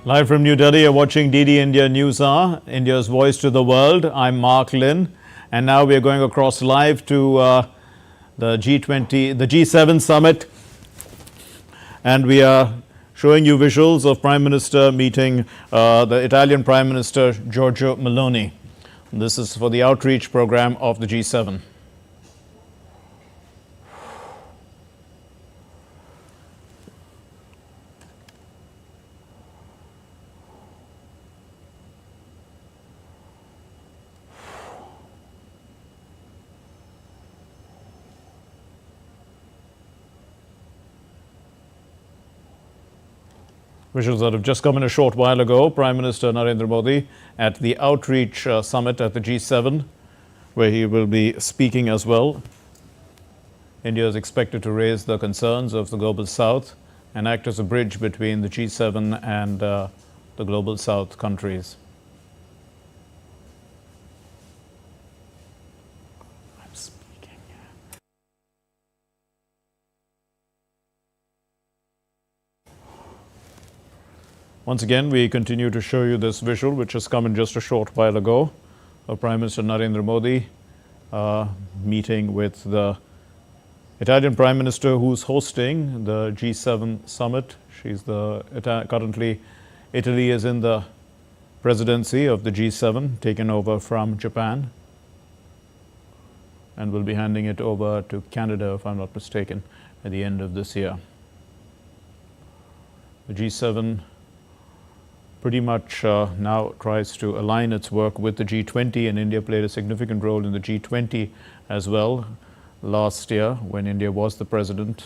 Live from New Delhi, you're watching DD India News Hour, India's voice to the world. I'm Mark Lynn, and now we're going across live to the G7 summit, and we are showing you visuals of Prime Minister meeting the Italian Prime Minister Giorgia Meloni. This is for the outreach program of the G7. Visuals that have just come in a short while ago. Prime Minister Narendra Modi at the Outreach Summit at the G7, where he will be speaking as well. India is expected to raise the concerns of the Global South and act as a bridge between the G7 and the Global South countries. Once again, we continue to show you this visual, which has come in just a short while ago, of Prime Minister Narendra Modi meeting with the Italian Prime Minister who's hosting the G7 summit. Currently, Italy is in the presidency of the G7, taken over from Japan, and will be handing it over to Canada, if I'm not mistaken, at the end of this year. The G7 pretty much now tries to align its work with the G20, and India played a significant role in the G20 as well last year when India was the president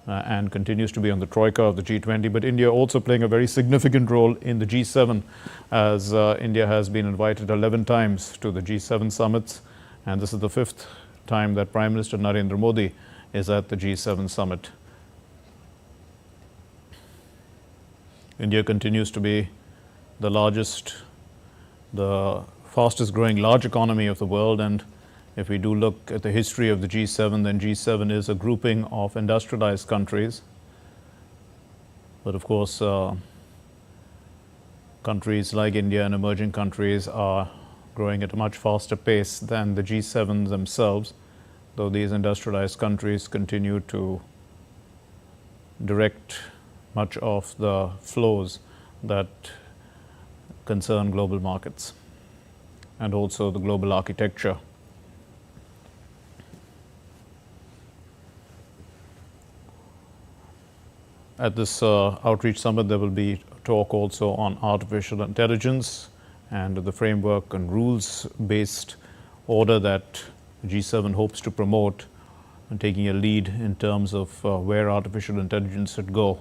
and continues to be on the troika of the G20. But India also playing a very significant role in the G7, as India has been invited 11 times to the G7 summits, and this is the 5th time that Prime Minister Narendra Modi is at the G7 summit. India continues to be the fastest growing large economy of the world, and if we do look at the history of the G7, then G7 is a grouping of industrialized countries. But of course, countries like India and emerging countries are growing at a much faster pace than the G7 themselves, though these industrialized countries continue to direct much of the flows that concern global markets and also the global architecture. At this outreach summit, there will be talk also on artificial intelligence and the framework and rules-based order that G7 hopes to promote, and taking a lead in terms of where artificial intelligence should go.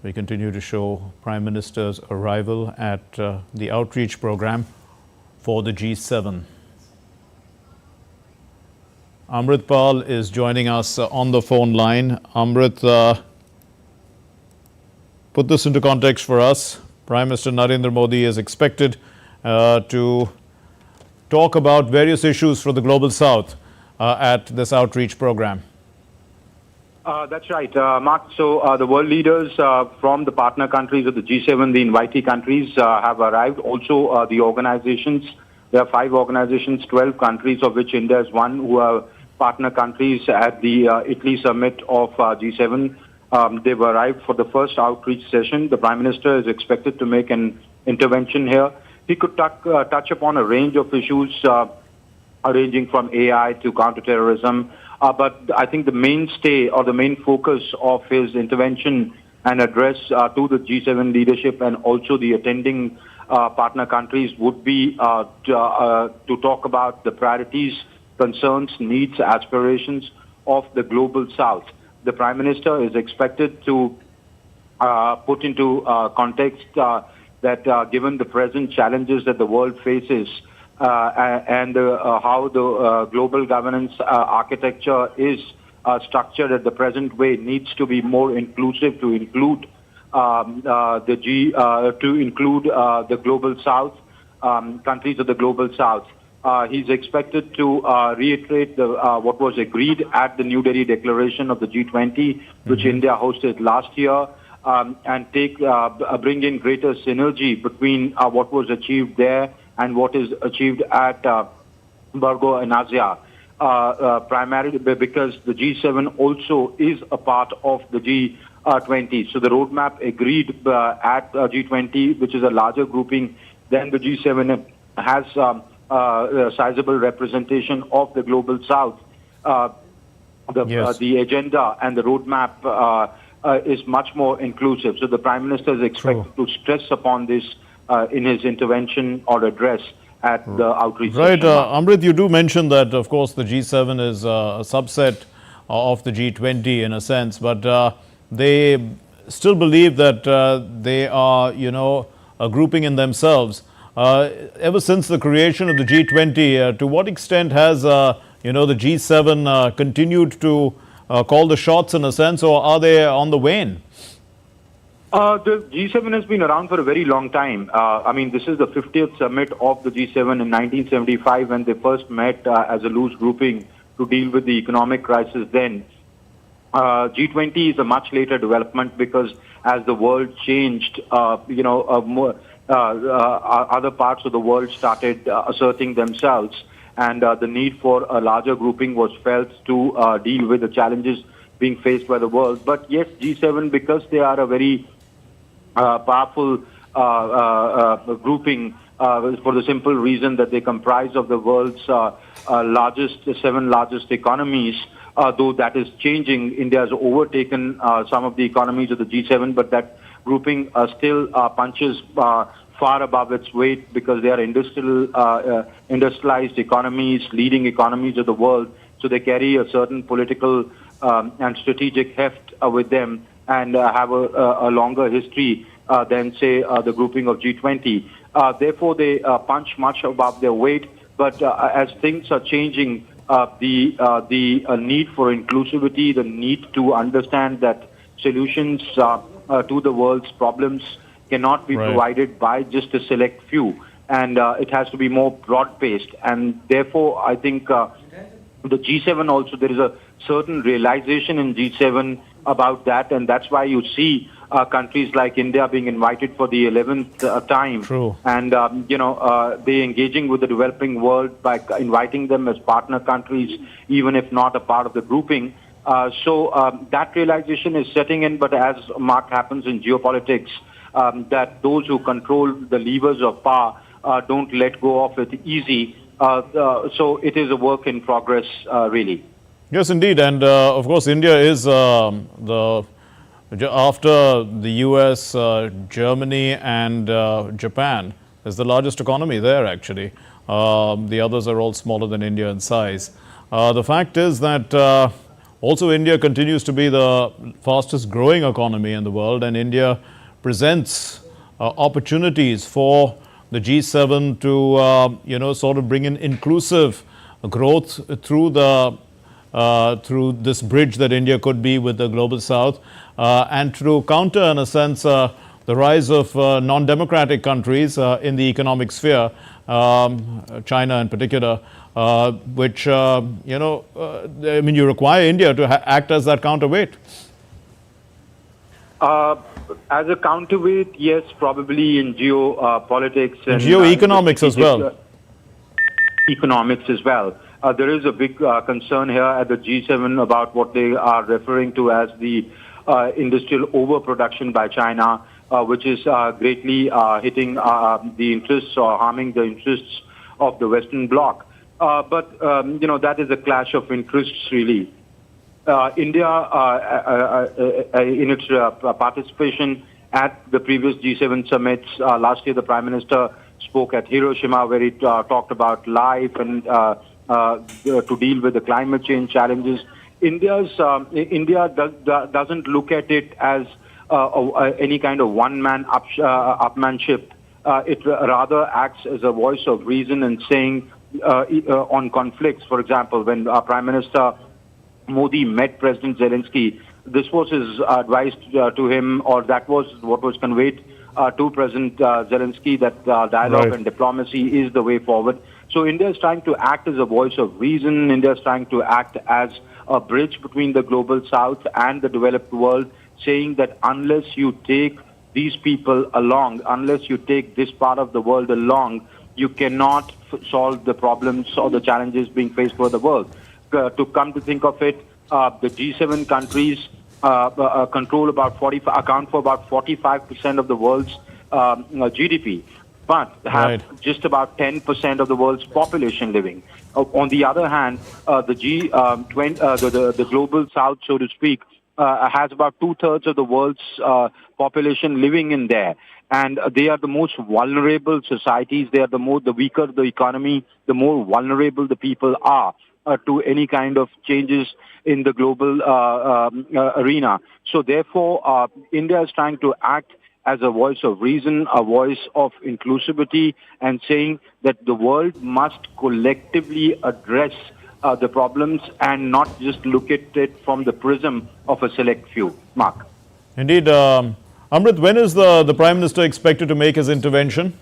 We continue to show Prime Minister's arrival at the outreach program for the G7. Amrit Pal is joining us on the phone line. Amrit, put this into context for us. Prime Minister Narendra Modi is expected to talk about various issues for the Global South at this outreach program. That's right, Mark. So the world leaders from the partner countries of the G7, the invitee countries, have arrived. Also, the organizations, there are 5 organizations, 12 countries, of which India is one, who are partner countries at the Italy summit of G7. They've arrived for the first outreach session. The Prime Minister is expected to make an intervention here. He could touch upon a range of issues, ranging from AI to counterterrorism. But I think the mainstay or the main focus of his intervention and address to the G7 leadership and also the attending partner countries would be to talk about the priorities, concerns, needs, aspirations of the Global South. The Prime Minister is expected to put into context that given the present challenges that the world faces, and how the global governance architecture is structured at the present way, needs to be more inclusive to include the Global South, countries of the Global South. He's expected to reiterate what was agreed at the New Delhi declaration of the G20, which India hosted last year. and bring in greater synergy between what was achieved there and what is achieved at Burgo and Asia. Primarily because the G7 also is a part of the G20. So the roadmap agreed at G20, which is a larger grouping than the G7, has a sizable representation of the global south. The agenda and the roadmap is much more inclusive. So the Prime Minister is expected to stress upon this in his intervention or address at the outreach. Right, Amrit, you do mention that, of course, the G7 is a subset of the G20 in a sense, but they still believe that they are, a grouping in themselves. Ever since the creation of the G20, to what extent has, the G7 continued to call the shots in a sense, or are they on the wane? The G7 has been around for a very long time. This is the 50th summit of the G7 in 1975 when they first met as a loose grouping to deal with the economic crisis then. G20 is a much later development because as the world changed, other parts of the world started asserting themselves, and the need for a larger grouping was felt to deal with the challenges being faced by the world. But yes, G7, because they are a very powerful grouping for the simple reason that they comprise of the world's seven largest economies, though that is changing. India has overtaken some of the economies of the G7, but that grouping still punches far above its weight because they are industrialized economies, leading economies of the world. So they carry a certain political and strategic heft with them and have a longer history than, say, the grouping of G20. Therefore, they punch much above their weight. But as things are changing, the need for inclusivity, the need to understand that solutions to the world's problems cannot be provided by just a select few. And it has to be more broad-based. And therefore, I think the G7 also, there is a certain realization in G7 about that. And that's why you see countries like India being invited for the 11th time. True. And, they engaging with the developing world by inviting them as partner countries, even if not a part of the grouping. So that realization is setting in, but as Mark happens in geopolitics, that those who control the levers of power don't let go of it easy. So it is a work in progress, really. Yes, indeed. And of course, India is after the US, Germany and Japan is the largest economy there, actually. The others are all smaller than India in size. The fact is that also India continues to be the fastest growing economy in the world, and India presents opportunities for the G7 to, sort of bring in inclusive growth through this bridge that India could be with the global south, and to counter, in a sense, the rise of non-democratic countries in the economic sphere, China in particular, which, you require India to act as that counterweight. As a counterweight, yes, probably in geopolitics and geoeconomics as well. Economics as well. There is a big concern here at the G7 about what they are referring to as the industrial overproduction by China, which is greatly hitting the interests or harming the interests of the Western Bloc. But that is a clash of interests, really. India, in its participation at the previous G7 summits, last year the Prime Minister spoke at Hiroshima, where he talked about life and to deal with the climate change challenges. India doesn't look at it as any kind of one-man upmanship. It rather acts as a voice of reason and saying on conflicts. For example, when Prime Minister Modi met President Zelensky, this was his advice to him, or that was what was conveyed to President Zelensky, that dialogue and diplomacy is the way forward. So India is trying to act as a voice of reason. India is trying to act as a bridge between the global south and the developed world, saying that unless you take these people along, unless you take this part of the world along, you cannot solve the problems or the challenges being faced for the world. To come to think of it, the G7 countries account for about 45% of the world's GDP, but have just about 10% of the world's population living. On the other hand, the the global South, so to speak, has about 2/3 of the world's population living in there. And they are the most vulnerable societies. They are the weaker the economy, the more vulnerable the people are to any kind of changes in the global arena. So therefore, India is trying to act as a voice of reason, a voice of inclusivity, and saying that the world must collectively address the problems and not just look at it from the prism of a select few. Mark. Indeed. Amrit, when is the Prime Minister expected to make his intervention?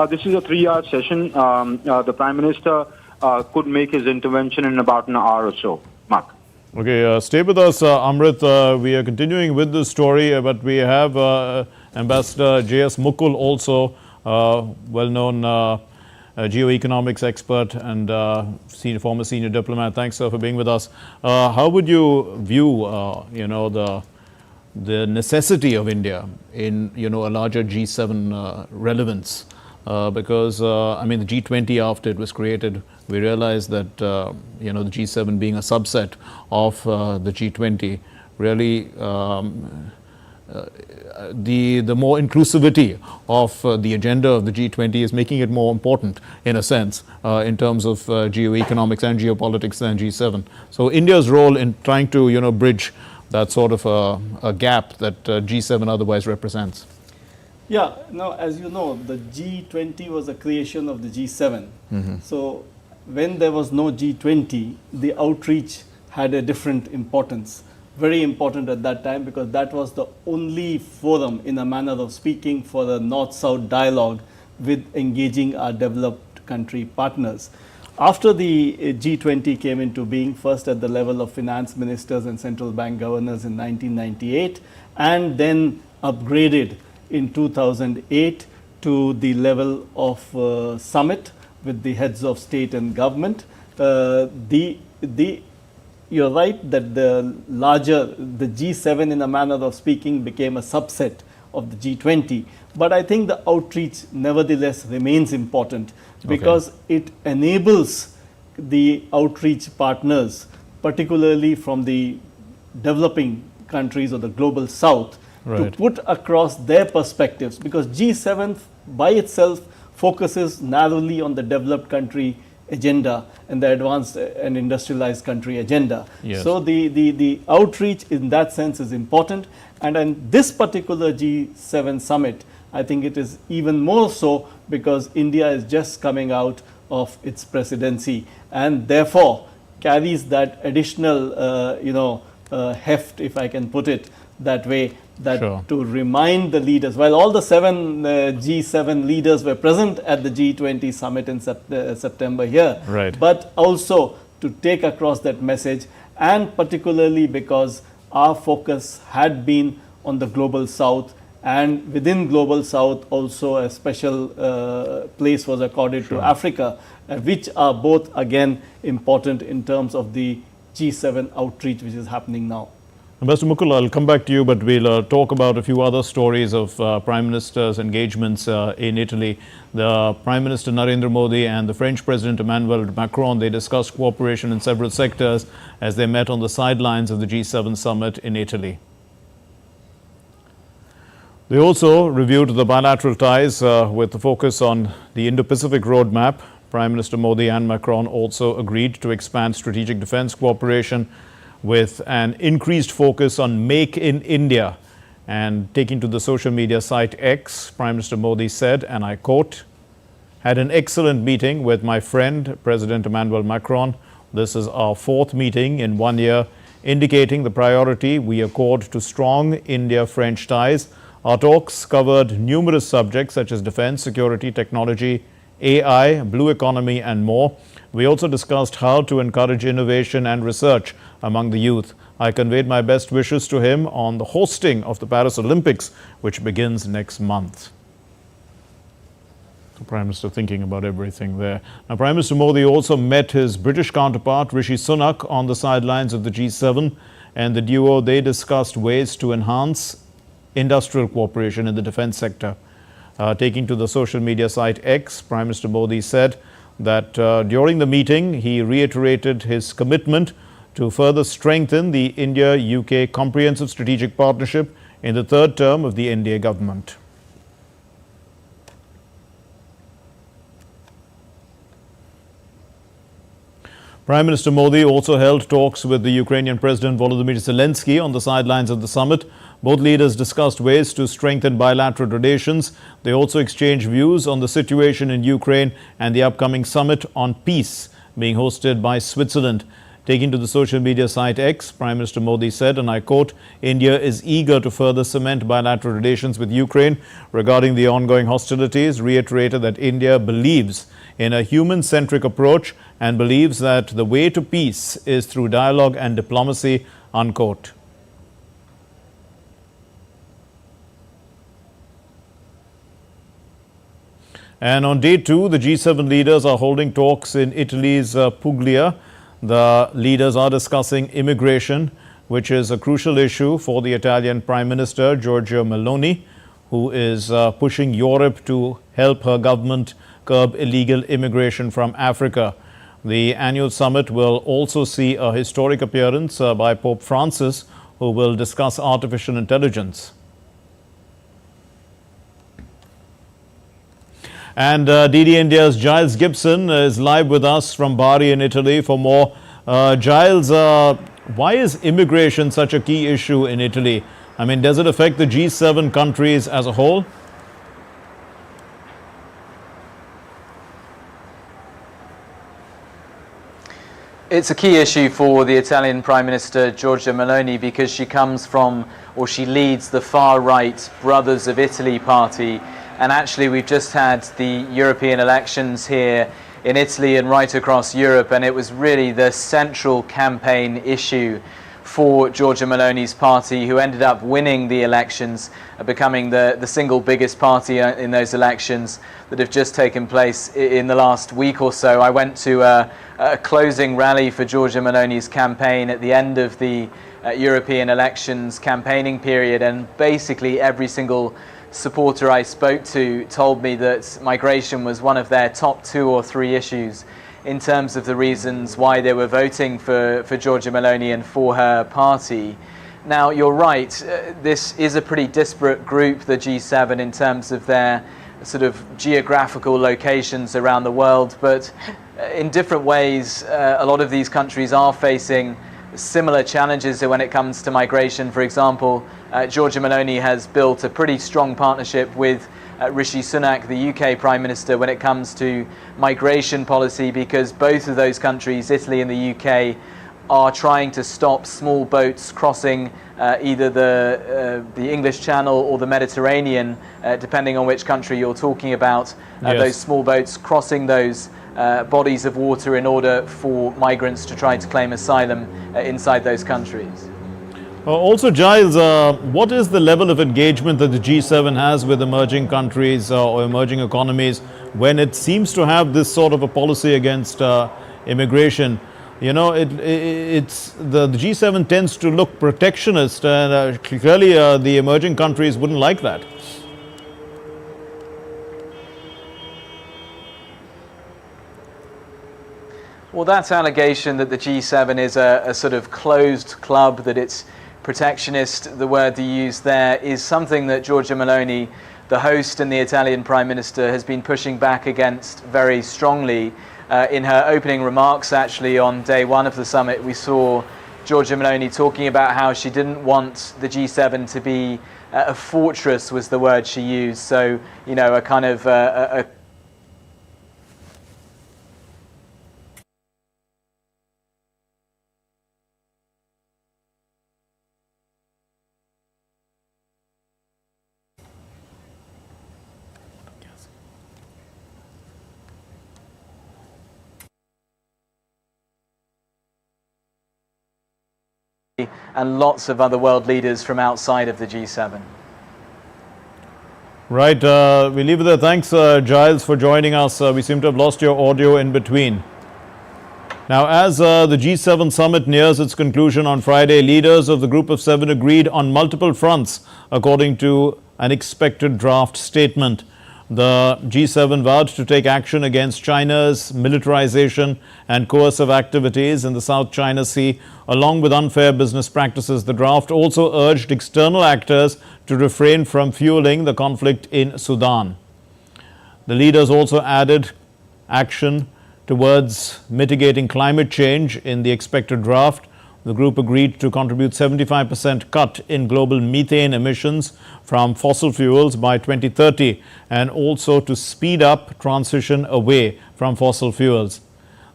This is a 3-hour session. The Prime Minister could make his intervention in about an hour or so. Mark. Okay, stay with us, Amrit. We are continuing with this story, but we have Ambassador J.S. Mukul also, well-known geoeconomics expert and former senior diplomat. Thanks, sir, for being with us. How would you view, the necessity of India in, a larger G7 relevance? Because, I mean, the G20, after it was created, we realized that, the G7 being a subset of the G20, really the more inclusivity of the agenda of the G20 is making it more important, in a sense, in terms of geoeconomics and geopolitics than G7. So India's role in trying to, bridge that sort of a gap that G7 otherwise represents. Yeah, now as you know, the G20 was a creation of the G7. So when there was no G20, the outreach had a different importance. Very important at that time, because that was the only forum, in a manner of speaking, for the North-South dialogue with engaging our developed country partners. After the G20 came into being, first at the level of finance ministers and central bank governors in 1998, and then upgraded in 2008 to the level of summit with the heads of state and government. You're right that the G7, in a manner of speaking, became a subset of the G20. But I think the outreach nevertheless remains important, because it enables the outreach partners, particularly from the developing countries or the global South, to put across their perspectives, because G7 by itself focuses narrowly on the developed country agenda and the advanced and industrialized country agenda. So the outreach in that sense is important, and in this particular G7 summit, I think it is even more so, because India is just coming out of its presidency and therefore carries that additional heft, if I can put it that way, that to remind the leaders, while all the G7 leaders were present at the G20 summit in September here, but also to take across that message, and particularly because our focus had been on the global South, and within global South also a special place was accorded to Africa, which are both again important in terms of the G7 outreach which is happening now. Ambassador Mukul, I'll come back to you, but we'll talk about a few other stories of Prime Minister's engagements in Italy. The Prime Minister Narendra Modi and the French President Emmanuel Macron, they discussed cooperation in several sectors as they met on the sidelines of the G7 summit in Italy. They also reviewed the bilateral ties with the focus on the Indo-Pacific roadmap. Prime Minister Modi and Macron also agreed to expand strategic defense cooperation with an increased focus on Make in India. And taking to the social media site X, Prime Minister Modi said, and I quote, "Had an excellent meeting with my friend, President Emmanuel Macron. This is our 4th meeting in 1 year, indicating the priority we accord to strong India-French ties. Our talks covered numerous subjects such as defense, security, technology, AI, blue economy, and more. We also discussed how to encourage innovation and research among the youth. I conveyed my best wishes to him on the hosting of the Paris Olympics, which begins next month. The Prime Minister thinking about everything there. Now, Prime Minister Modi also met his British counterpart, Rishi Sunak, on the sidelines of the G7, and the duo, they discussed ways to enhance industrial cooperation in the defense sector. Taking to the social media site X, Prime Minister Modi said that during the meeting, he reiterated his commitment to further strengthen the India-UK Comprehensive Strategic Partnership in the third term of the NDA government. Prime Minister Modi also held talks with the Ukrainian President Volodymyr Zelensky on the sidelines of the summit. Both leaders discussed ways to strengthen bilateral relations. They also exchanged views on the situation in Ukraine and the upcoming summit on peace being hosted by Switzerland. Taking to the social media site X, Prime Minister Modi said, and I quote, India is eager to further cement bilateral relations with Ukraine. Regarding the ongoing hostilities, reiterated that India believes in a human-centric approach and believes that the way to peace is through dialogue and diplomacy, unquote. And on day 2, the G7 leaders are holding talks in Italy's Puglia. The leaders are discussing immigration, which is a crucial issue for the Italian Prime Minister, Giorgia Meloni, who is pushing Europe to help her government curb illegal immigration from Africa. The annual summit will also see a historic appearance by Pope Francis, who will discuss artificial intelligence. And DD India's Giles Gibson is live with us from Bari in Italy for more. Giles, why is immigration such a key issue in Italy? I mean, does it affect the G7 countries as a whole? It's a key issue for the Italian Prime Minister Giorgia Meloni because she comes from, or she leads, the far-right Brothers of Italy party. And actually, we've just had the European elections here in Italy and right across Europe, and it was really the central campaign issue for Giorgia Meloni's party, who ended up winning the elections, becoming the single biggest party in those elections that have just taken place in the last week or so. I went to a closing rally for Giorgia Meloni's campaign at the end of the European elections campaigning period, and basically every single supporter I spoke to told me that migration was one of their top 2 or 3 issues in terms of the reasons why they were voting for Giorgia Meloni and for her party. Now, you're right, this is a pretty disparate group, the G7, in terms of their sort of geographical locations around the world, but in different ways, a lot of these countries are facing similar challenges when it comes to migration. For example, Giorgia Meloni has built a pretty strong partnership with Rishi Sunak, the UK Prime Minister, when it comes to migration policy, because both of those countries, Italy and the UK, are trying to stop small boats crossing either the English Channel or the Mediterranean, depending on which country you're talking about. Yes. Those small boats crossing those bodies of water in order for migrants to try to claim asylum inside those countries. Also, Giles, what is the level of engagement that the G7 has with emerging countries or emerging economies when it seems to have this sort of a policy against immigration? You know, it's the G7 tends to look protectionist, and clearly the emerging countries wouldn't like that. Well, that allegation that the G7 is a sort of closed club, that it's protectionist, the word they use there, is something that Giorgia Meloni, the host and the Italian Prime Minister, has been pushing back against very strongly. In her opening remarks, actually, on day 1 of the summit, we saw Giorgia Meloni talking about how she didn't want the G7 to be a fortress, was the word she used. So, you know, a kind of a and lots of other world leaders from outside of the G7. Right, we leave it there. Thanks, Giles, for joining us. We seem to have lost your audio in between. Now, as the G7 summit nears its conclusion on Friday, leaders of the Group of Seven agreed on multiple fronts, according to an expected draft statement. The G7 vowed to take action against China's militarization and coercive activities in the South China Sea, along with unfair business practices. The draft also urged external actors to refrain from fueling the conflict in Sudan. The leaders also added action towards mitigating climate change in the expected draft. The group agreed to contribute 75% cut in global methane emissions from fossil fuels by 2030 and also to speed up transition away from fossil fuels.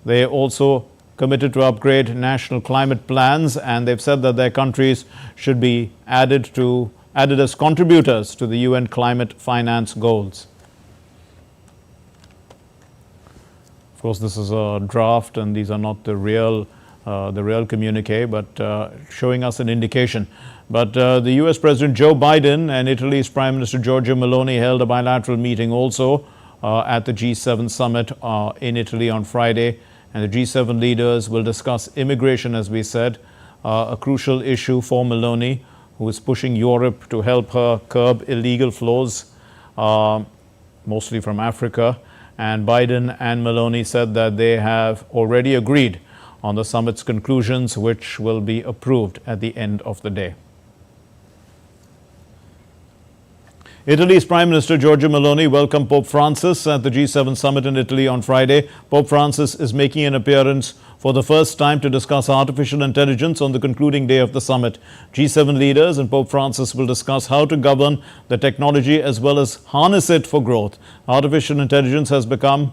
They also committed to upgrade national climate plans, and they've said that their countries should be added as contributors to the UN climate finance goals. Of course, this is a draft and these are not the real communique, but showing us an indication. But the US President Joe Biden and Italy's Prime Minister Giorgia Meloni held a bilateral meeting also at the G7 summit in Italy on Friday. And the G7 leaders will discuss immigration, as we said, a crucial issue for Meloni, who is pushing Europe to help her curb illegal flows, mostly from Africa. And Biden and Meloni said that they have already agreed on the summit's conclusions, which will be approved at the end of the day. Italy's Prime Minister Giorgia Meloni welcomed Pope Francis at the G7 summit in Italy on Friday. Pope Francis is making an appearance for the first time to discuss artificial intelligence on the concluding day of the summit. G7 leaders and Pope Francis will discuss how to govern the technology as well as harness it for growth. Artificial intelligence has become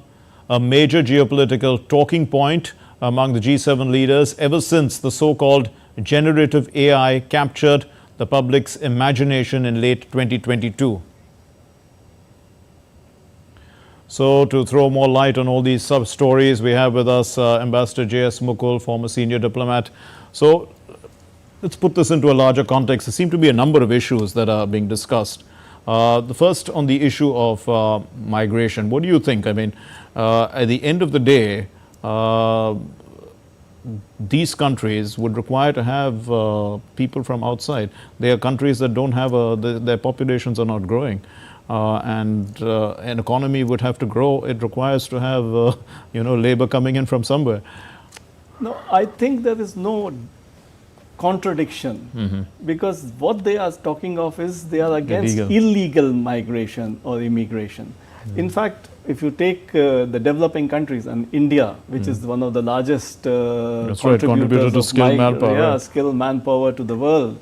a major geopolitical talking point among the G7 leaders ever since the so-called generative AI captured the public's imagination in late 2022. So, to throw more light on all these sub-stories, we have with us Ambassador J.S. Mukul, former senior diplomat. So, let's put this into a larger context. There seem to be a number of issues that are being discussed. The first on the issue of migration. What do you think? I mean, at the end of the day, these countries would require to have people from outside. They are countries that don't have their populations are not growing, and an economy would have to grow. It requires to have labor coming in from somewhere. No, I think there is no contradiction, because what they are talking of is they are against illegal migration or immigration. In fact, if you take the developing countries and India, which is one of the largest contributors to skilled manpower, skilled manpower to the world,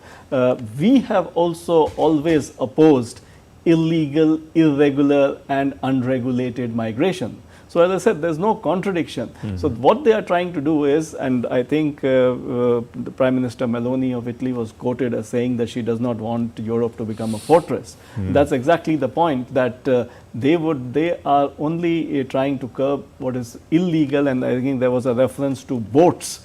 we have also always opposed illegal, irregular and unregulated migration. So as I said, there's no contradiction. So what they are trying to do is, and I think the Prime Minister Meloni of Italy was quoted as saying that she does not want Europe to become a fortress. That's exactly the point, that they are only trying to curb what is illegal, and I think there was a reference to boats.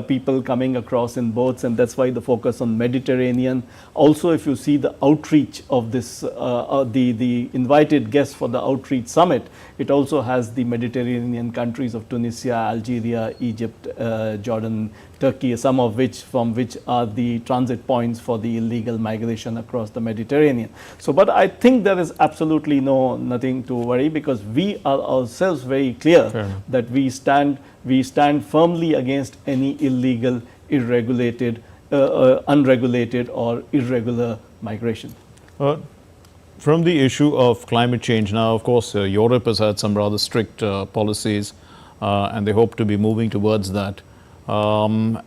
People coming across in boats, and that's why the focus on Mediterranean. Also, if you see the outreach of this, the invited guests for the outreach summit, it also has the Mediterranean countries of Tunisia, Algeria, Egypt, Jordan, Turkey, some of which are the transit points for the illegal migration across the Mediterranean. So, but I think there is absolutely nothing to worry, because we are ourselves very clear that we stand firmly against any illegal, unregulated or irregular migration. From the issue of climate change now, of course, Europe has had some rather strict policies and they hope to be moving towards that. The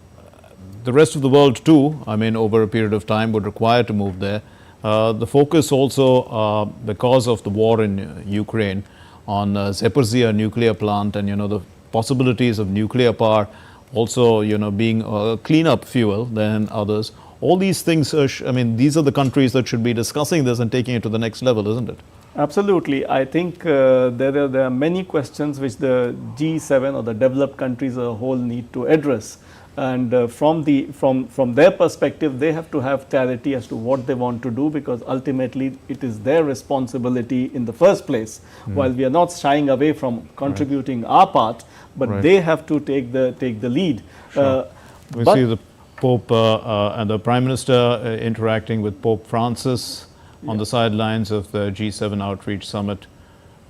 rest of the world too, I mean, over a period of time would require to move there. The focus also, because of the war in Ukraine, on Zaporizhzhia nuclear plant and, the possibilities of nuclear power also, being a cleanup fuel than others. All these things, I mean, these are the countries that should be discussing this and taking it to the next level, isn't it? Absolutely. I think there are many questions which the G7 or the developed countries as a whole need to address. And from their perspective, they have to have clarity as to what they want to do, because ultimately it is their responsibility in the first place. While we are not shying away from contributing our part, but they have to take the lead. Sure. We see the Pope and the Prime Minister interacting with Pope Francis on the sidelines of the G7 Outreach Summit,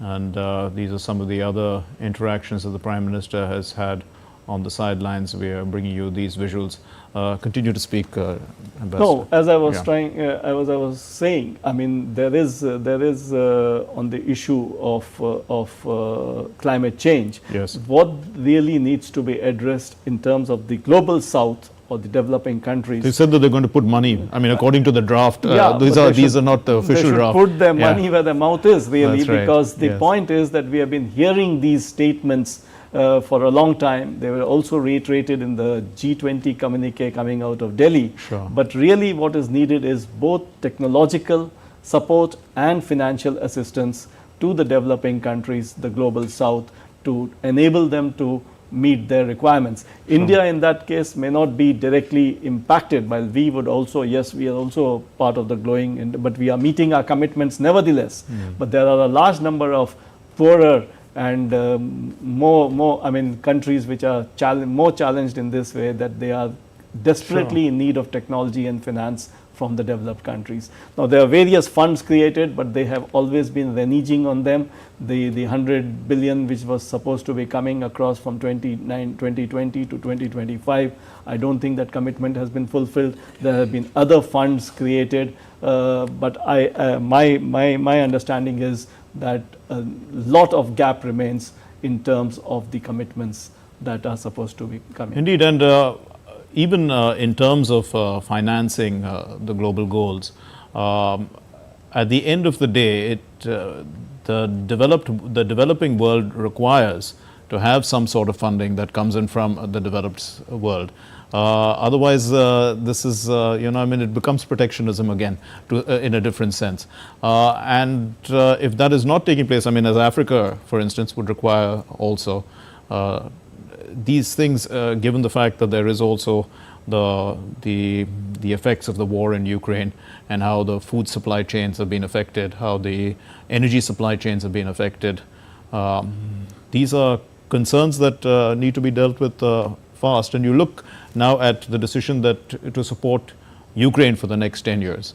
and these are some of the other interactions that the Prime Minister has had on the sidelines. We are bringing you these visuals. Continue to speak, Ambassador. No, as I was I was saying, I mean, there is on the issue of climate change. Yes. What really needs to be addressed in terms of the global South or the developing countries. They said that they're going to put money. I mean, according to the draft, these are not the official draft. They should put their money where their mouth is, really. That's right. Because the point is that we have been hearing these statements for a long time. They were also reiterated in the G20 communique coming out of Delhi. Sure. But really what is needed is both technological support and financial assistance to the developing countries, the global South, to enable them to meet their requirements. Sure. India in that case may not be directly impacted, while we would also, yes, we are also part of the growing, but we are meeting our commitments nevertheless. But there are a large number of poorer and countries which are more challenged in this way, that they are desperately in need of technology and finance from the developed countries. Now, there are various funds created, but they have always been reneging on them. The 100 billion which was supposed to be coming across from 2020 to 2025, I don't think that commitment has been fulfilled. There have been other funds created, but my understanding is that a lot of gap remains in terms of the commitments that are supposed to be coming. Indeed, and even in terms of financing the global goals, at the end of the day, the developing world requires to have some sort of funding that comes in from the developed world. Otherwise, this is, it becomes protectionism again, in a different sense. And if that is not taking place, as Africa, for instance, would require also these things, given the fact that there is also the effects of the war in Ukraine and how the food supply chains have been affected, how the energy supply chains have been affected. These are concerns that need to be dealt with fast. And you look now at the decision that to support Ukraine for the next 10 years.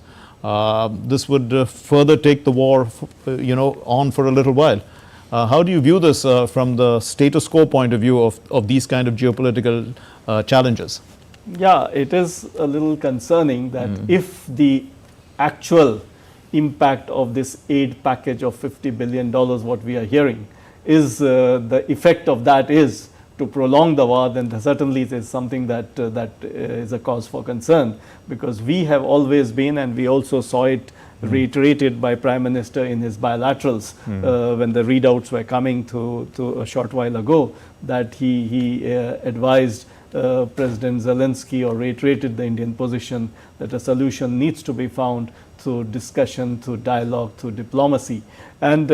This would further take the war, on for a little while. How do you view this from the status quo point of view of these kind of geopolitical challenges? Yeah, it is a little concerning that if the actual impact of this aid package of $50 billion, what we are hearing, is the effect of that is to prolong the war, then certainly it is something that is a cause for concern, because we have always been, and we also saw it reiterated by Prime Minister in his bilaterals when the readouts were coming to a short while ago, that he advised President Zelensky, or reiterated the Indian position, that a solution needs to be found through discussion, through dialogue, through diplomacy. And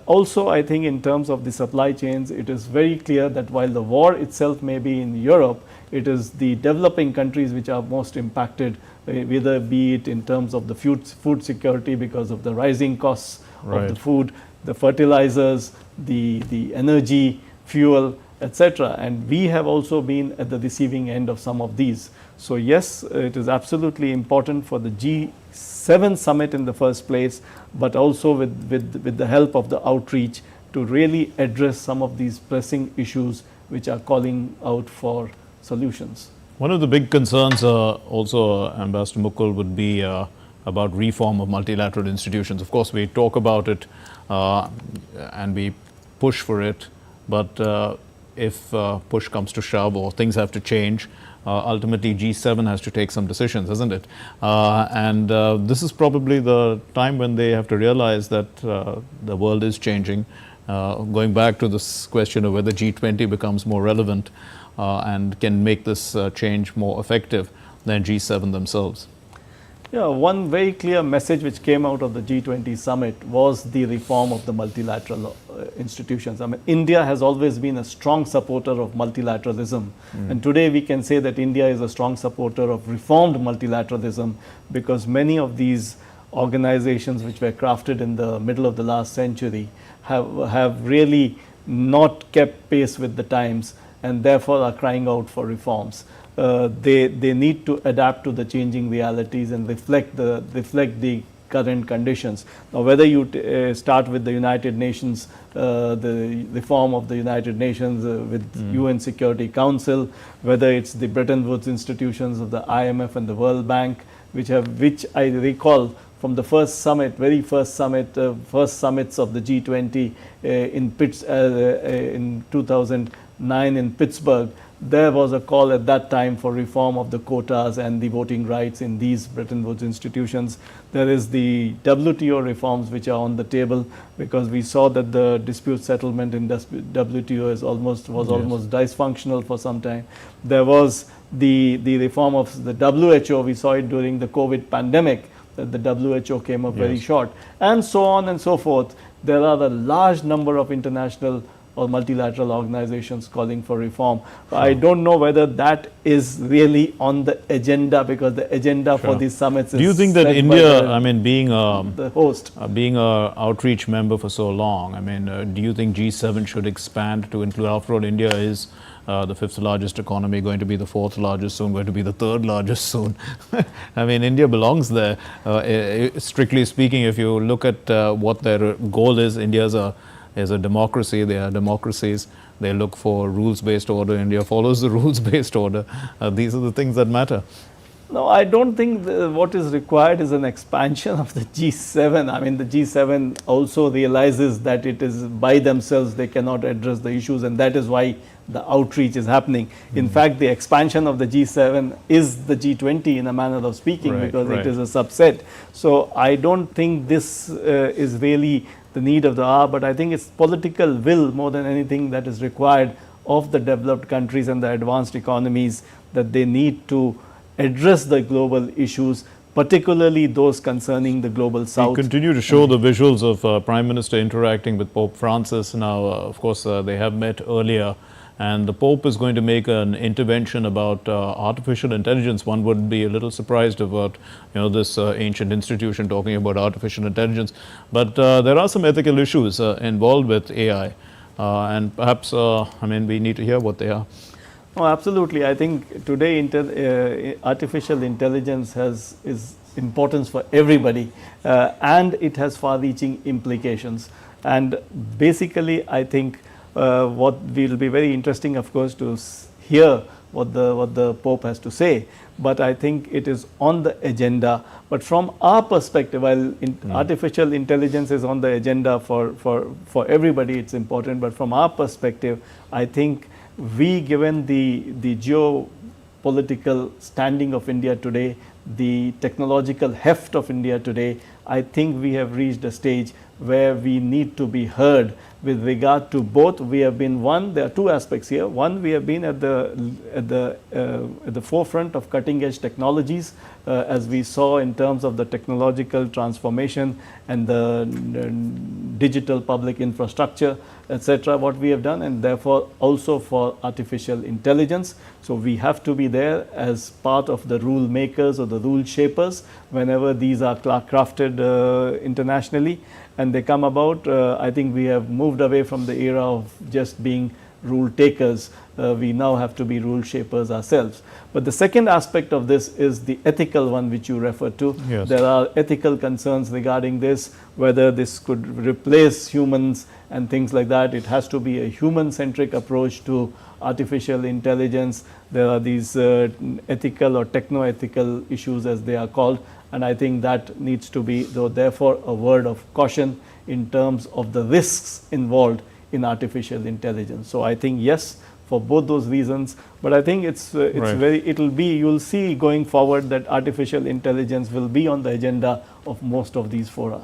also, I think in terms of the supply chains, it is very clear that while the war itself may be in Europe, it is the developing countries which are most impacted, whether be it in terms of the food security because of the rising costs of the food, the fertilizers, the energy, fuel, etc. And we have also been at the receiving end of some of these. So yes, it is absolutely important for the G7 summit in the first place, but also with the help of the outreach, to really address some of these pressing issues which are calling out for solutions. One of the big concerns also, Ambassador Mukul, would be about reform of multilateral institutions. Of course, we talk about it and we push for it, but if push comes to shove or things have to change, ultimately G7 has to take some decisions, isn't it? And this is probably the time when they have to realize that the world is changing. Going back to this question of whether G20 becomes more relevant and can make this change more effective than G7 themselves. Yeah, one very clear message which came out of the G20 summit was the reform of the multilateral institutions. I mean, India has always been a strong supporter of multilateralism. And today we can say that India is a strong supporter of reformed multilateralism, because many of these organizations which were crafted in the middle of the last century have really not kept pace with the times, and therefore are crying out for reforms. They need to adapt to the changing realities and reflect the current conditions. Now, whether you start with the United Nations, the reform of the United Nations with UN Security Council, whether it's the Bretton Woods institutions of the IMF and the World Bank, which I recall from the first summit, first summits of the G20 in 2009 in Pittsburgh. There was a call at that time for reform of the quotas and the voting rights in these Bretton Woods institutions. There is the WTO reforms which are on the table, because we saw that the dispute settlement in WTO was almost dysfunctional for some time. There was the reform of the WHO. We saw it during the COVID pandemic, that the WHO came up very short, and so on and so forth. There are a large number of international or multilateral organizations calling for reform. I don't know whether that is really on the agenda, because the agenda for these summits is. Do you think that India, I mean, being the host, being a outreach member for so long, I mean, do you think G7 should expand to include? After all, India is the 5th largest economy, going to be the 4th largest soon, going to be the 3rd largest soon. I mean, India belongs there. Strictly speaking, if you look at what their goal is, India is a democracy. They are democracies. They look for rules-based order. India follows the rules-based order. These are the things that matter. No, I don't think what is required is an expansion of the G7. I mean, the G7 also realizes that it is by themselves they cannot address the issues, and that is why the outreach is happening. In fact, the expansion of the G7 is the G20 in a manner of speaking, because it is a subset. So I don't think this is really the need of the hour, but I think it's political will more than anything that is required of the developed countries and the advanced economies, that they need to address the global issues, particularly those concerning the global south. We continue to show the visuals of Prime Minister interacting with Pope Francis. Now, of course, they have met earlier, and the Pope is going to make an intervention about artificial intelligence. One would be a little surprised about, this ancient institution talking about artificial intelligence. But there are some ethical issues involved with AI, and perhaps, we need to hear what they are. Oh, absolutely. I think today artificial intelligence is importance for everybody, and it has far-reaching implications. And basically, I think what will be very interesting, of course, to hear what the Pope has to say. But I think it is on the agenda. But from our perspective, while artificial intelligence is on the agenda for everybody, it's important. But from our perspective, I think given the geopolitical standing of India today, the technological heft of India today, I think we have reached a stage where we need to be heard with regard to both. We have been there are two aspects here. One, we have been at the forefront of cutting edge technologies, as we saw in terms of the technological transformation and the digital public infrastructure, etc., what we have done, and therefore also for artificial intelligence. So we have to be there as part of the rule makers or the rule shapers whenever these are crafted internationally and they come about. I think we have moved away from the era of just being rule takers. We now have to be rule shapers ourselves. But the second aspect of this is the ethical one which you referred to. Yes. There are ethical concerns regarding this, whether this could replace humans and things like that. It has to be a human-centric approach to artificial intelligence. There are these ethical or techno-ethical issues, as they are called, and I think that needs to be, therefore, a word of caution in terms of the risks involved in artificial intelligence. So I think yes, for both those reasons, but I think you'll see going forward that artificial intelligence will be on the agenda of most of these fora.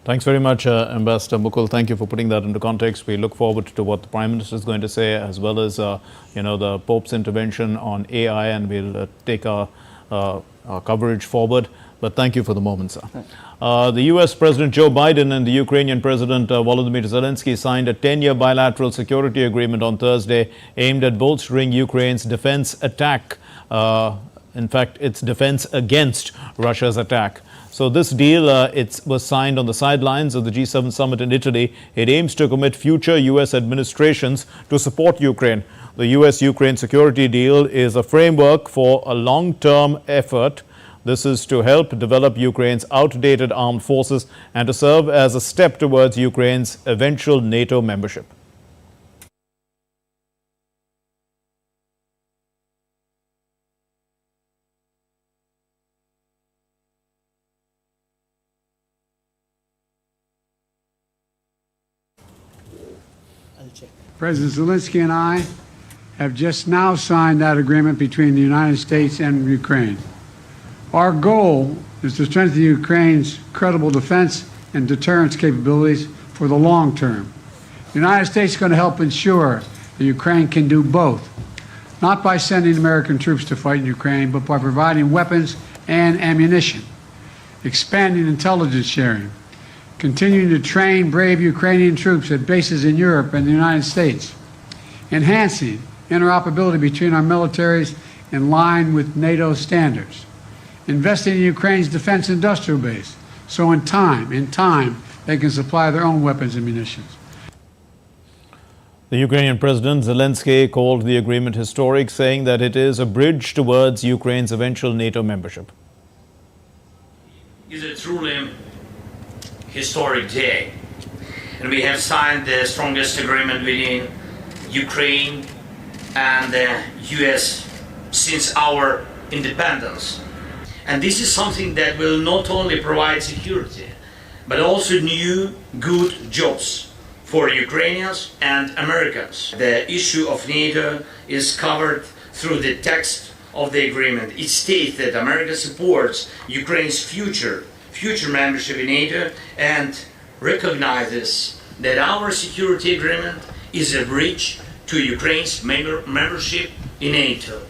Thanks very much, Ambassador Mukul. Thank you for putting that into context. We look forward to what the Prime Minister is going to say, as well as the Pope's intervention on AI, and we'll take our our coverage forward. But thank you for the moment, sir. The U.S. President Joe Biden and the Ukrainian President Volodymyr Zelensky signed a 10-year bilateral security agreement on Thursday aimed at bolstering Ukraine's defense attack. In fact, its defense against Russia's attack. So this deal it was signed on the sidelines of the G7 summit in Italy. It aims to commit future U.S. administrations to support Ukraine. The U.S.-Ukraine security deal is a framework for a long-term effort. This is to help develop Ukraine's outdated armed forces and to serve as a step towards Ukraine's eventual NATO membership. President Zelensky and I have just now signed that agreement between the United States and Ukraine. Our goal is to strengthen Ukraine's credible defense and deterrence capabilities for the long term. The United States is going to help ensure that Ukraine can do both, not by sending American troops to fight in Ukraine, but by providing weapons and ammunition, expanding intelligence sharing, continuing to train brave Ukrainian troops at bases in Europe and the United States, enhancing interoperability between our militaries in line with NATO standards, investing in Ukraine's defense industrial base, so in time, they can supply their own weapons and munitions. The Ukrainian President Zelensky called the agreement historic, saying that it is a bridge towards Ukraine's eventual NATO membership. It's a truly historic day, and we have signed the strongest agreement between Ukraine and the US since our independence. And this is something that will not only provide security, but also new good jobs for Ukrainians and Americans. The issue of NATO is covered through the text of the agreement. It states that America supports Ukraine's future membership in NATO and recognizes that our security agreement is a bridge to Ukraine's membership in NATO.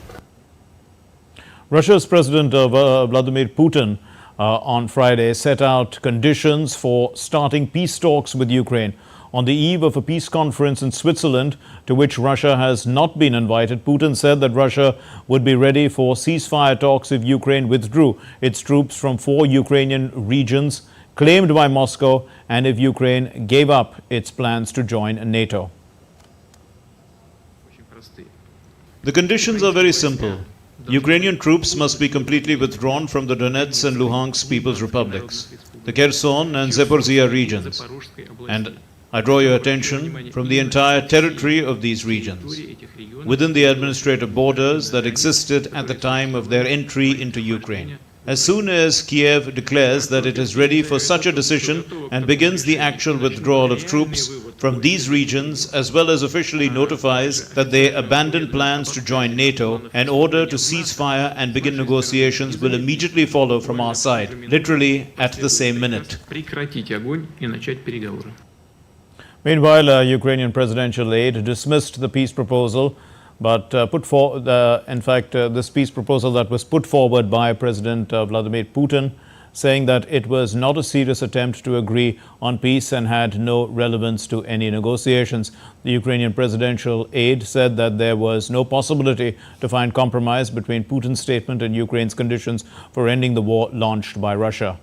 Russia's President Vladimir Putin on Friday set out conditions for starting peace talks with Ukraine. On the eve of a peace conference in Switzerland, to which Russia has not been invited, Putin said that Russia would be ready for ceasefire talks if Ukraine withdrew its troops from 4 Ukrainian regions claimed by Moscow and if Ukraine gave up its plans to join NATO. The conditions are very simple. Ukrainian troops must be completely withdrawn from the Donetsk and Luhansk People's Republics, the Kherson and Zaporizhia regions, and I draw your attention from the entire territory of these regions, within the administrative borders that existed at the time of their entry into Ukraine. As soon as Kiev declares that it is ready for such a decision and begins the actual withdrawal of troops from these regions, as well as officially notifies that they abandon plans to join NATO, an order to cease fire and begin negotiations will immediately follow from our side, literally at the same minute. Meanwhile, Ukrainian presidential aide dismissed the peace proposal, but this peace proposal that was put forward by President Vladimir Putin, saying that it was not a serious attempt to agree on peace and had no relevance to any negotiations. The Ukrainian presidential aide said that there was no possibility to find compromise between Putin's statement and Ukraine's conditions for ending the war launched by Russia.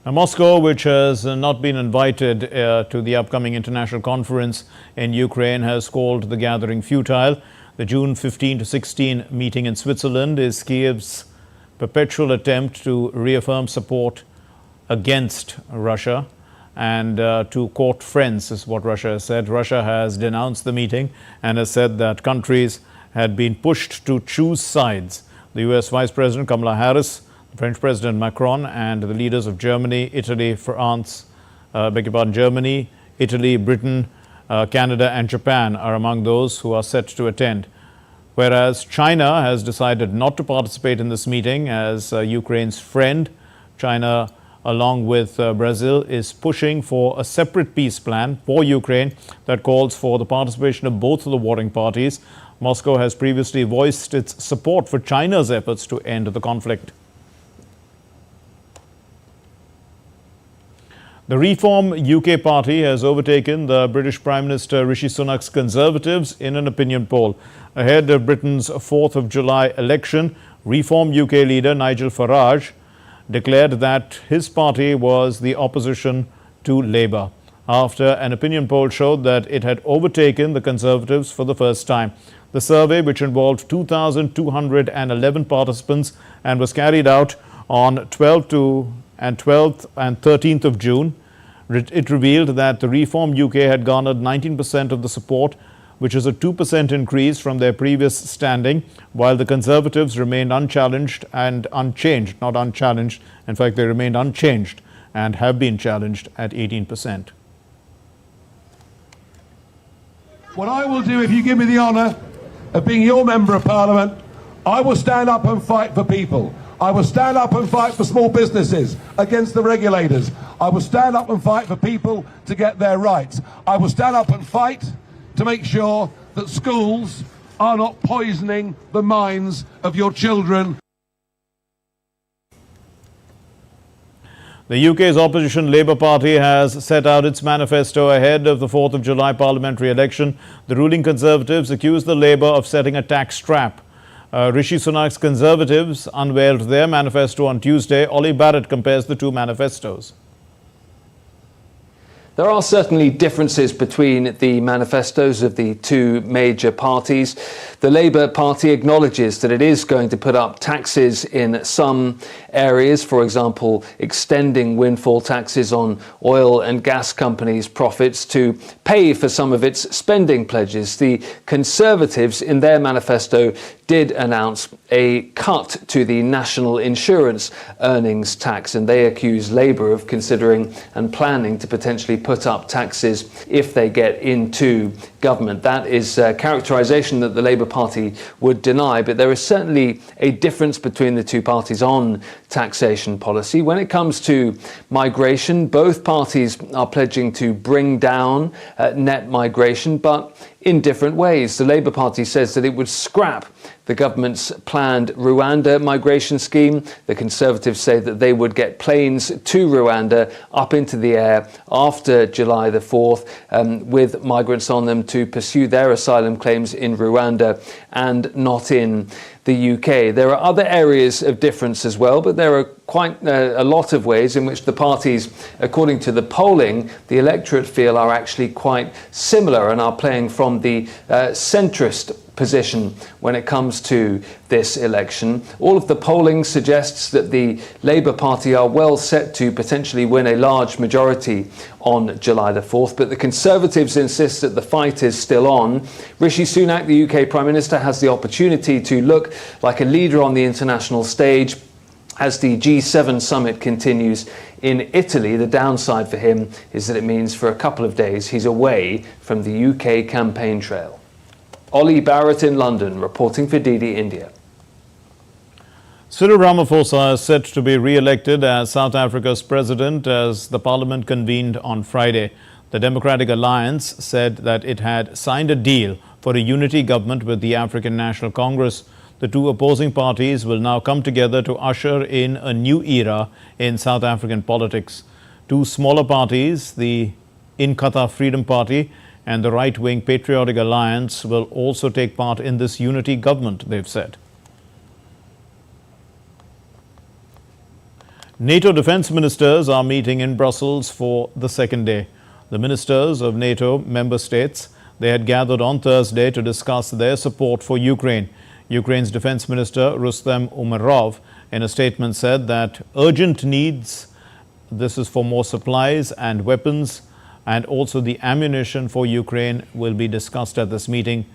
Now, Moscow, which has not been invited to the upcoming international conference in Ukraine, has called the gathering futile. The June 15 to 16 meeting in Switzerland is Kiev's perpetual attempt to reaffirm support against Russia and to court friends, is what Russia has said. Russia has denounced the meeting and has said that countries had been pushed to choose sides. The U.S. Vice President Kamala Harris, French President Macron and the leaders of Germany, Italy, Germany, Italy, Britain, Canada and Japan are among those who are set to attend. whereas China has decided not to participate in this meeting as Ukraine's friend. China, along with Brazil, is pushing for a separate peace plan for Ukraine that calls for the participation of both of the warring parties. Moscow has previously voiced its support for China's efforts to end the conflict. The Reform UK party has overtaken the British Prime Minister Rishi Sunak's Conservatives in an opinion poll. Ahead of Britain's 4th of July election, Reform UK leader Nigel Farage declared that his party was the opposition to Labour, after an opinion poll showed that it had overtaken the Conservatives for the first time. The survey, which involved 2,211 participants and was carried out on 12th and 13th of June, it revealed that the Reform UK had garnered 19% of the support, which is a 2% increase from their previous standing, while the Conservatives remained unchallenged and unchanged, not unchallenged. In fact, they remained unchanged and have been challenged at 18%. What I will do, if you give me the honour of being your Member of Parliament, I will stand up and fight for people. I will stand up and fight for small businesses against the regulators. I will stand up and fight for people to get their rights. I will stand up and fight to make sure that schools are not poisoning the minds of your children. The UK's opposition Labour Party has set out its manifesto ahead of the 4th of July parliamentary election. The ruling Conservatives accuse the Labour of setting a tax trap. Rishi Sunak's Conservatives unveiled their manifesto on Tuesday. Ollie Barrett compares the two manifestos. There are certainly differences between the manifestos of the two major parties. The Labour Party acknowledges that it is going to put up taxes in some areas, for example, extending windfall taxes on oil and gas companies' profits to pay for some of its spending pledges. The Conservatives, in their manifesto, did announce a cut to the national insurance earnings tax, and they accuse Labour of considering and planning to potentially put up taxes if they get into government. That is a characterisation that the Labour Party would deny, but there is certainly a difference between the two parties on taxation policy. When it comes to migration, both parties are pledging to bring down net migration, but in different ways. The Labour Party says that it would scrap the government's planned Rwanda migration scheme. The Conservatives say that they would get planes to Rwanda up into the air after July the 4th with migrants on them to pursue their asylum claims in Rwanda and not in the UK. There are other areas of difference as well, but there are quite a lot of ways in which the parties, according to the polling, the electorate feel are actually quite similar and are playing from the centrist position when it comes to this election. All of the polling suggests that the Labour Party are well set to potentially win a large majority on July the 4th, but the Conservatives insist that the fight is still on. Rishi Sunak, the UK Prime Minister, has the opportunity to look like a leader on the international stage as the G7 summit continues in Italy. The downside for him is that it means for a couple of days he's away from the UK campaign trail. Ollie Barrett in London, reporting for DD India. Cyril Ramaphosa is set to be re-elected as South Africa's president as the parliament convened on Friday. The Democratic Alliance said that it had signed a deal for a unity government with the African National Congress. The two opposing parties will now come together to usher in a new era in South African politics. Two smaller parties, the Inkatha Freedom Party and the right-wing Patriotic Alliance, will also take part in this unity government, they've said. NATO defense ministers are meeting in Brussels for the second day. The ministers of NATO member states, they had gathered on Thursday to discuss their support for Ukraine. Ukraine's defense minister Rustem Umerov in a statement said that urgent needs, this is for more supplies and weapons, and also the ammunition for Ukraine will be discussed at this meeting.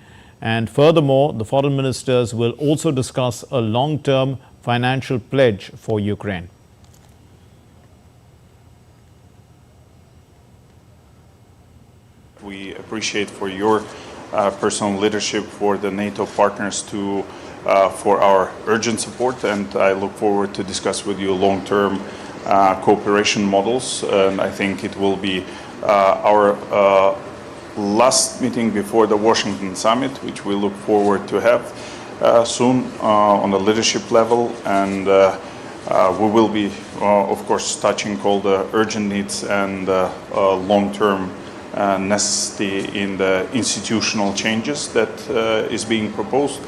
And furthermore, the foreign ministers will also discuss a long-term financial pledge for Ukraine. We appreciate for your personal leadership for the NATO partners to for our urgent support, and I look forward to discuss with you long-term cooperation models. And I think it will be our last meeting before the Washington summit, which we look forward to have soon on the leadership level, and we will be, of course, touching all the urgent needs and long-term necessity in the institutional changes that is being proposed.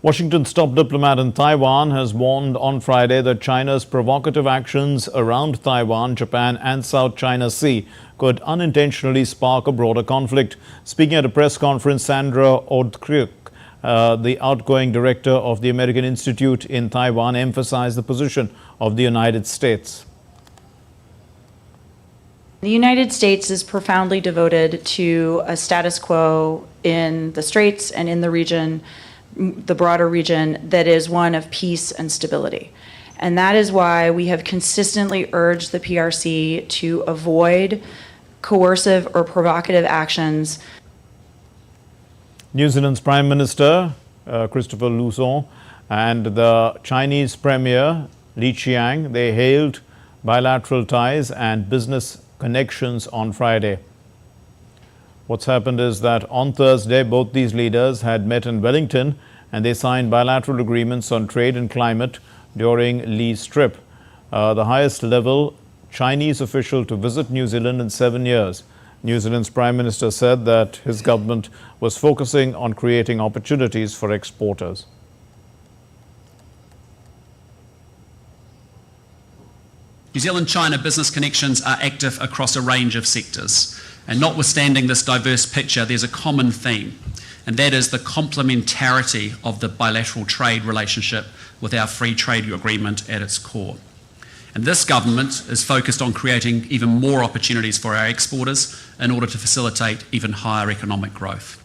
Washington's top diplomat in Taiwan has warned on Friday that China's provocative actions around Taiwan, Japan and South China Sea could unintentionally spark a broader conflict. Speaking at a press conference, Sandra Oudkirk, the outgoing director of the American Institute in Taiwan, emphasized the position of the United States. The United States is profoundly devoted to a status quo in the Straits and in the region, the broader region, that is one of peace and stability. And that is why we have consistently urged the PRC to avoid coercive or provocative actions. New Zealand's Prime Minister Christopher Luxon and the Chinese Premier Li Qiang, they hailed bilateral ties and business connections on Friday. What's happened is that on Thursday, both these leaders had met in Wellington and they signed bilateral agreements on trade and climate during Li's trip. The highest level Chinese official to visit New Zealand in 7 years. New Zealand's Prime Minister said that his government was focusing on creating opportunities for exporters. New Zealand-China business connections are active across a range of sectors. And notwithstanding this diverse picture, there's a common theme, and that is the complementarity of the bilateral trade relationship with our free trade agreement at its core. And this government is focused on creating even more opportunities for our exporters in order to facilitate even higher economic growth.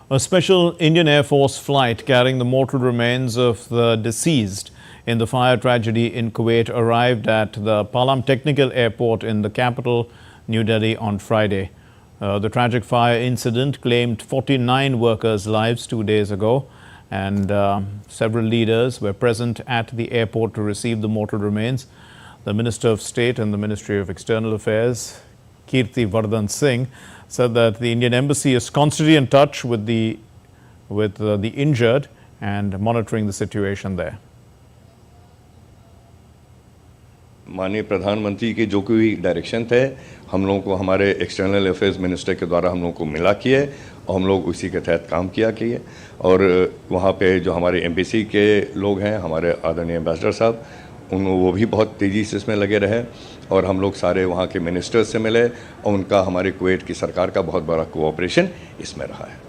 A special Indian Air Force flight carrying the mortal remains of the deceased in the fire tragedy in Kuwait arrived at the Palam Technical Airport in the capital, New Delhi, on Friday. The tragic fire incident claimed 49 workers' lives 2 days ago, and several leaders were present at the airport to receive the mortal remains. The Minister of State in the Ministry of External Affairs, Kirti Vardhan Singh, said that the Indian Embassy is constantly in touch with the injured and monitoring the situation there. माननीय प्रधानमंत्री के जो कोई direction थे, हम लोगों को हमारे एक्सटर्नल अफेयर्स मिनिस्टर के द्वारा हम लोगों को मिला किए और हम लोग उसी के तहत काम किया किए। और वहाँ पे जो हमारे एम्बेसी के लोग हैं, हमारे आदरणीय एम्बेसडर साहब, वो भी बहुत तेज़ी से इसमें लगे रहे और हम लोग सारे वहाँ के मिनिस्टर्स से मिले और उनका हमारे कुवैत की सरकार का बहुत बड़ा कोऑपरेशन इसमें रहा है।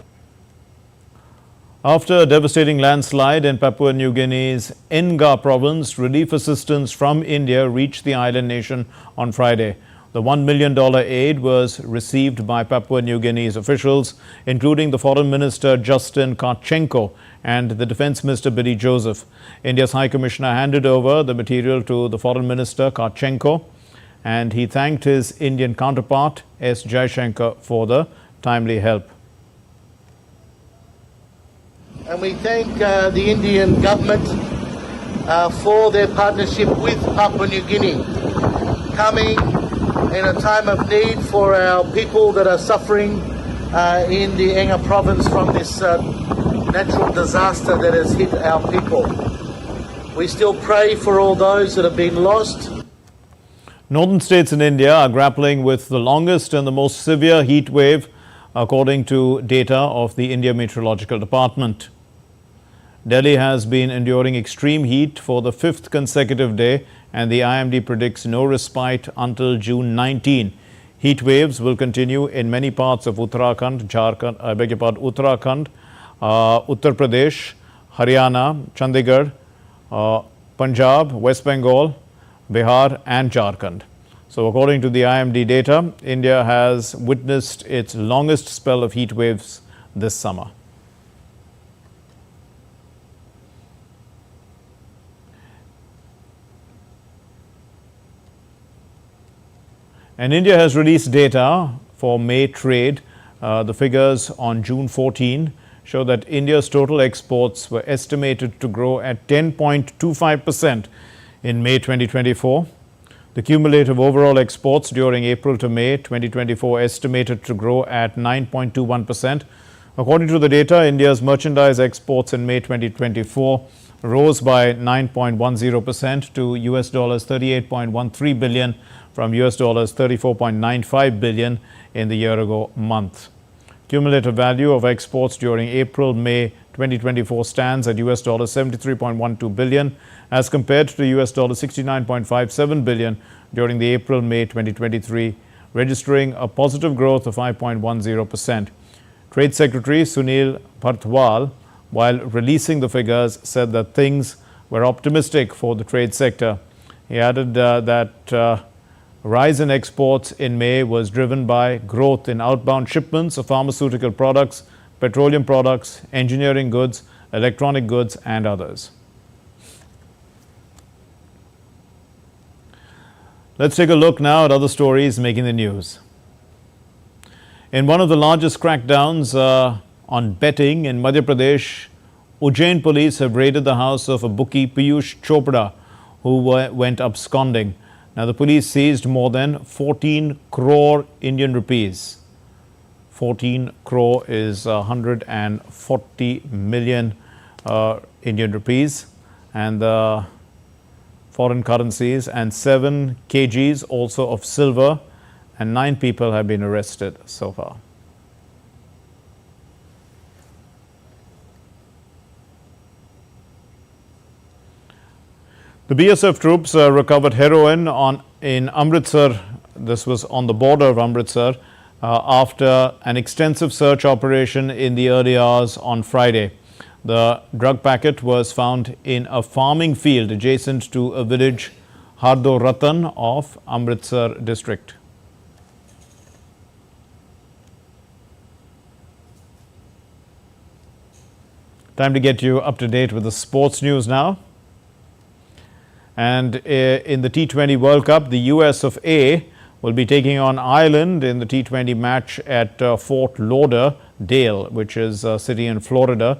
After a devastating landslide in Papua New Guinea's Enga province, relief assistance from India reached the island nation on Friday. The $1 million aid was received by Papua New Guinea's officials, including the Foreign Minister Justin Karchenko and the Defence Minister Billy Joseph. India's High Commissioner handed over the material to the Foreign Minister Karchenko, and he thanked his Indian counterpart S. Jaishankar for the timely help. And we thank the Indian government for their partnership with Papua New Guinea, coming in a time of need for our people that are suffering in the Enga province from this natural disaster that has hit our people. We still pray for all those that have been lost. Northern states in India are grappling with the longest and the most severe heat wave, according to data of the India Meteorological Department. Delhi has been enduring extreme heat for the 5th consecutive day, and the IMD predicts no respite until June 19. Heat waves will continue in many parts of Uttarakhand, Uttarakhand, Uttar Pradesh, Haryana, Chandigarh, Punjab, West Bengal, Bihar and Jharkhand. So according to the IMD data, India has witnessed its longest spell of heat waves this summer. And India has released data for May trade. The figures on June 14 show that India's total exports were estimated to grow at 10.25% in May 2024. The cumulative overall exports during April to May 2024 estimated to grow at 9.21%. According to the data, India's merchandise exports in May 2024 rose by 9.10% to US dollars 38.13 billion from US dollars 34.95 billion in the year ago month. Cumulative value of exports during April-May 2024 stands at US dollars 73.12 billion as compared to US dollars 69.57 billion during the April-May 2023, registering a positive growth of 5.10%. Trade Secretary Sunil Partwal, while releasing the figures, said that things were optimistic for the trade sector. He added that rise in exports in May was driven by growth in outbound shipments of pharmaceutical products, petroleum products, engineering goods, electronic goods, and others. Let's take a look now at other stories making the news. In one of the largest crackdowns on betting in Madhya Pradesh, Ujjain police have raided the house of a bookie Piyush Chopra, who went absconding. Now, the police seized more than 14 crore Indian rupees. 14 crore is 140 million Indian rupees, and the foreign currencies, and 7 kgs also of silver, and 9 people have been arrested so far. The BSF troops recovered heroin in Amritsar. This was on the border of Amritsar after an extensive search operation in the early hours on Friday. The drug packet was found in a farming field adjacent to a village, Hardo Ratan of Amritsar district. Time to get you up to date with the sports news now. And in the T20 World Cup, the US of A will be taking on Ireland in the T20 match at Fort Lauderdale, which is a city in Florida,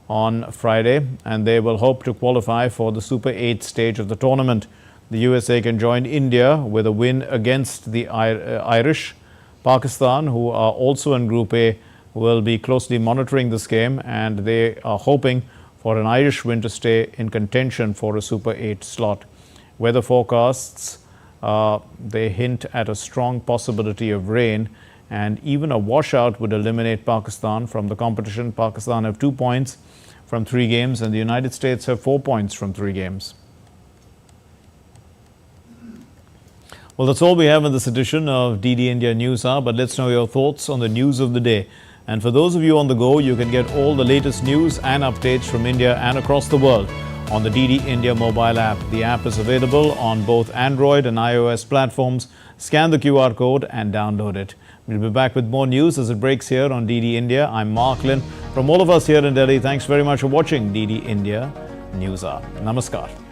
on Friday, and they will hope to qualify for the Super 8 stage of the tournament. The USA can join India with a win against the Irish. Pakistan, who are also in Group A, will be closely monitoring this game, and they are hoping for an Irish win to stay in contention for a Super 8 slot. Weather forecasts, they hint at a strong possibility of rain, and even a washout would eliminate Pakistan from the competition. Pakistan have 2 points from 3 games, and the United States have 4 points from 3 games. Well, that's all we have in this edition of DD India News Hour, but let's know your thoughts on the news of the day. And for those of you on the go, you can get all the latest news and updates from India and across the world on the DD India mobile app. The app is available on both Android and iOS platforms. Scan the QR code and download it. We'll be back with more news as it breaks here on DD India. I'm Mark Lynn. From all of us here in Delhi, thanks very much for watching DD India News Hour. Namaskar.